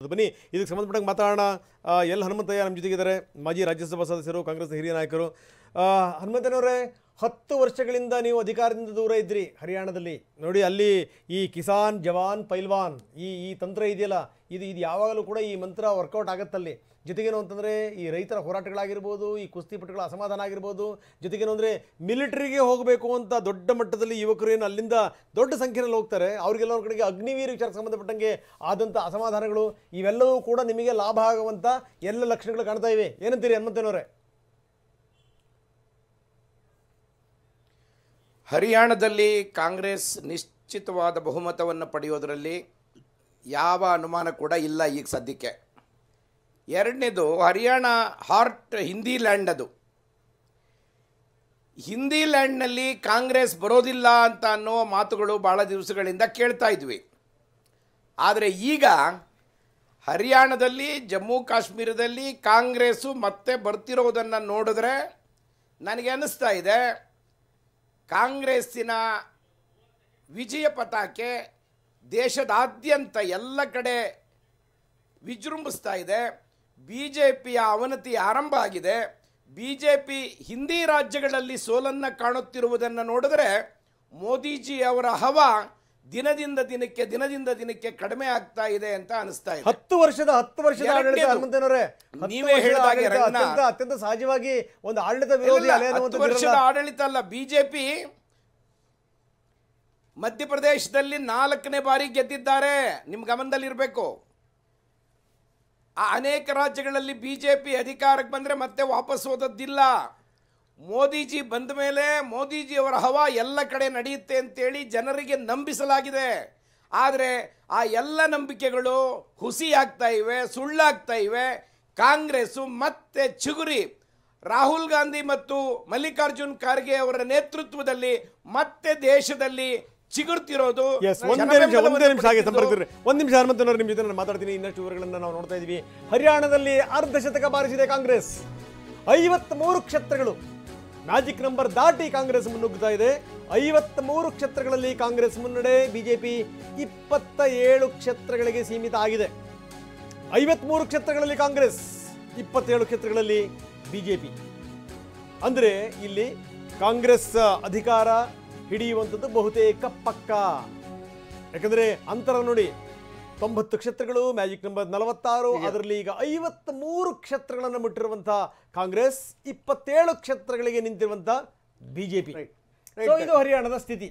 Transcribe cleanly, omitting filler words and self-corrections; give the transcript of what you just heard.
ಬನ್ನಿ ಇದಕ್ಕೆ ಸಂಬಂಧಪಟ್ಟಂಗೆ ಮಾತಾಡೋಣ. ಎಲ್ ಹನುಮಂತಯ್ಯ ನಮ್ಮ ಜೊತೆಗಿದ್ದಾರೆ, ಮಾಜಿ ರಾಜ್ಯಸಭಾ ಸದಸ್ಯರು, ಕಾಂಗ್ರೆಸ್ ಹಿರಿಯ ನಾಯಕರು. ಹನುಮಂತನವರೇ, 10 ವರ್ಷಗಳಿಂದ ನೀವು ಅಧಿಕಾರದಿಂದ ದೂರ ಇದ್ರಿ ಹರಿಯಾಣದಲ್ಲಿ. ನೋಡಿ, ಅಲ್ಲಿ ಈ ಕಿಸಾನ್ ಜವಾನ್ ಪೈಲ್ವಾನ್ ಈ ತಂತ್ರ ಇದೆಯಲ್ಲ, ಇದು ಯಾವಾಗಲೂ ಕೂಡ ಈ ಮಂತ್ರ ವರ್ಕೌಟ್ ಆಗುತ್ತಲ್ಲಿ. ಜೊತೆಗೇನು ಅಂತಂದರೆ ಈ ರೈತರ ಹೋರಾಟಗಳಾಗಿರ್ಬೋದು, ಈ ಕುಸ್ತಿಪಟುಗಳ ಅಸಮಾಧಾನ ಆಗಿರ್ಬೋದು, ಜೊತೆಗೇನು ಅಂದರೆ ಮಿಲಿಟರಿಗೆ ಹೋಗಬೇಕು ಅಂತ ದೊಡ್ಡ ಮಟ್ಟದಲ್ಲಿ ಯುವಕರು ಏನು ಅಲ್ಲಿಂದ ದೊಡ್ಡ ಸಂಖ್ಯೆಯಲ್ಲಿ ಹೋಗ್ತಾರೆ, ಅವರಿಗೆಲ್ಲ ಕಡೆಗೆ ಅಗ್ನಿವೀರ ವಿಚಾರಕ್ಕೆ ಸಂಬಂಧಪಟ್ಟಂಗೆ ಆದಂಥ ಅಸಮಾಧಾನಗಳು ಇವೆಲ್ಲವೂ ಕೂಡ ನಿಮಗೆ ಲಾಭ ಆಗುವಂಥ ಎಲ್ಲ ಲಕ್ಷಣಗಳು ಕಾಣ್ತಾ ಇವೆ. ಏನಂತೀರಿ ಹನುಮಂತನವರೇ? ಹರಿಯಾಣದಲ್ಲಿ ಕಾಂಗ್ರೆಸ್ ನಿಶ್ಚಿತವಾದ ಬಹುಮತವನ್ನು ಪಡೆಯೋದರಲ್ಲಿ ಯಾವ ಅನುಮಾನ ಕೂಡ ಇಲ್ಲ ಈಗ ಸದ್ಯಕ್ಕೆ. ಎರಡನೇದು, ಹರಿಯಾಣ ಹಾರ್ಟ್ ಹಿಂದಿ ಲ್ಯಾಂಡ್. ಅದು ಹಿಂದಿ ಲ್ಯಾಂಡ್ನಲ್ಲಿ ಕಾಂಗ್ರೆಸ್ ಬರೋದಿಲ್ಲ ಅಂತ ಅನ್ನೋ ಮಾತುಗಳು ಭಾಳ ದಿವಸಗಳಿಂದ ಕೇಳ್ತಾ ಇದ್ವಿ. ಆದರೆ ಈಗ ಹರಿಯಾಣದಲ್ಲಿ, ಜಮ್ಮು ಕಾಶ್ಮೀರದಲ್ಲಿ ಕಾಂಗ್ರೆಸ್ಸು ಮತ್ತೆ ಬರ್ತಿರೋದನ್ನು ನೋಡಿದ್ರೆ ನನಗೆ ಅನ್ನಿಸ್ತಾ ಇದೆ, ಕಾಂಗ್ರೆಸ್ಸಿನ ವಿಜಯ ಪತಾಕೆ ದೇಶದಾದ್ಯಂತ ಎಲ್ಲ ಕಡೆ ವಿಜೃಂಭಿಸ್ತಾ ಇದೆ. BJPಯ ಅವನತಿ ಆರಂಭ ಆಗಿದೆ. BJP ಹಿಂದಿ ರಾಜ್ಯಗಳಲ್ಲಿ ಸೋಲನ್ನು ಕಾಣುತ್ತಿರುವುದನ್ನು ನೋಡಿದ್ರೆ ಮೋದಿಜಿ ಅವರ ಹವಾ ದಿನದಿಂದ ದಿನಕ್ಕೆ ಕಡಿಮೆ ಆಗ್ತಾ ಇದೆ ಅಂತ ಅನಿಸ್ತಾ ಇದೆ. 10 ವರ್ಷದ ಆಡಳಿತ ಹನುಮಂತನವರೇ, ನೀವೇ ಹೇಳಿದಾಗೆ ಅತ್ಯಂತ ಸಹಜವಾಗಿ ಒಂದು ಆಡಳಿತ ವಿರೋಧಿ ಅಲೆ 10 ವರ್ಷದ ಆಡಳಿತ ಅಲ್ಲ. BJP ಮಧ್ಯಪ್ರದೇಶದಲ್ಲಿ 4ನೇ ಬಾರಿ ಗೆದ್ದಿದ್ದಾರೆ, ನಿಮ್ಮ ಗಮನದಲ್ಲಿರಬೇಕು. ಅನೇಕ ರಾಜ್ಯಗಳಲ್ಲಿ BJP ಅಧಿಕಾರಕ್ಕೆ ಬಂದರೆ ಮತ್ತೆ ವಾಪಸ್ ಹೋದದ್ದಿಲ್ಲ. ಮೋದಿಜಿ ಬಂದ ಮೇಲೆ ಮೋದಿಜಿಯವರ ಹವಾ ಎಲ್ಲ ಕಡೆ ನಡೆಯುತ್ತೆ ಅಂತೇಳಿ ಜನರಿಗೆ ನಂಬಿಸಲಾಗಿದೆ. ಆದರೆ ಆ ಎಲ್ಲ ನಂಬಿಕೆಗಳು ಹುಸಿಯಾಗ್ತಾ ಇವೆ, ಸುಳ್ಳಾಗ್ತಾ ಇವೆ. ಕಾಂಗ್ರೆಸ್ಸು ಮತ್ತೆ ಚಿಗುರಿ ರಾಹುಲ್ ಗಾಂಧಿ ಮತ್ತು ಮಲ್ಲಿಕಾರ್ಜುನ್ ಖರ್ಗೆ ಅವರ ನೇತೃತ್ವದಲ್ಲಿ ಮತ್ತೆ ದೇಶದಲ್ಲಿ ಚಿಗುರ್ತಿರೋದು. ಒಂದೇ ನಿಮಿಷ ಹಾಗೆ ಸಂಪರ್ಕಿಸಿದ್ರೆ ಒಂದು ನಿಮಿಷ ಹನುಮಂತನವರು ನಿಮ್ಮ ಜೊತೆ ನಾನು ಮಾತಾಡ್ತೀನಿ. ಇನ್ನಷ್ಟು ವಿವರಗಳನ್ನು ನಾವು ನೋಡ್ತಾ ಇದ್ದೀವಿ. ಹರಿಯಾಣದಲ್ಲಿ ಅರ್ಧಶತಕ ಬಾರಿಸಿದೆ ಕಾಂಗ್ರೆಸ್. 53 ಕ್ಷೇತ್ರಗಳು ಮ್ಯಾಜಿಕ್ ನಂಬರ್ ದಾಟಿ ಕಾಂಗ್ರೆಸ್ ಮುನ್ನುಗ್ಗುತ್ತಾ ಇದೆ. 53 ಕ್ಷೇತ್ರಗಳಲ್ಲಿ ಕಾಂಗ್ರೆಸ್ ಮುನ್ನಡೆ. BJP 27 ಕ್ಷೇತ್ರಗಳಿಗೆ ಸೀಮಿತ ಆಗಿದೆ. 53 ಕ್ಷೇತ್ರಗಳಲ್ಲಿ ಕಾಂಗ್ರೆಸ್, 27 ಕ್ಷೇತ್ರಗಳಲ್ಲಿ BJP. ಅಂದರೆ ಇಲ್ಲಿ ಕಾಂಗ್ರೆಸ್ ಅಧಿಕಾರ ಹಿಡಿಯುವಂಥದ್ದು ಬಹುತೇಕ ಪಕ್ಕ. ಯಾಕಂದರೆ ಅಂತರ ನೋಡಿ, 90 ಕ್ಷೇತ್ರಗಳು, ಮ್ಯಾಜಿಕ್ ನಂಬರ್ 46, ಅದರಲ್ಲಿ ಈಗ 53 ಕ್ಷೇತ್ರಗಳನ್ನು ಮುಟ್ಟಿರುವಂಥ ಕಾಂಗ್ರೆಸ್, 27 ಕ್ಷೇತ್ರಗಳಿಗೆ ನಿಂತಿರುವಂಥ BJP. ಇದು ಹರಿಯಾಣದ ಸ್ಥಿತಿ.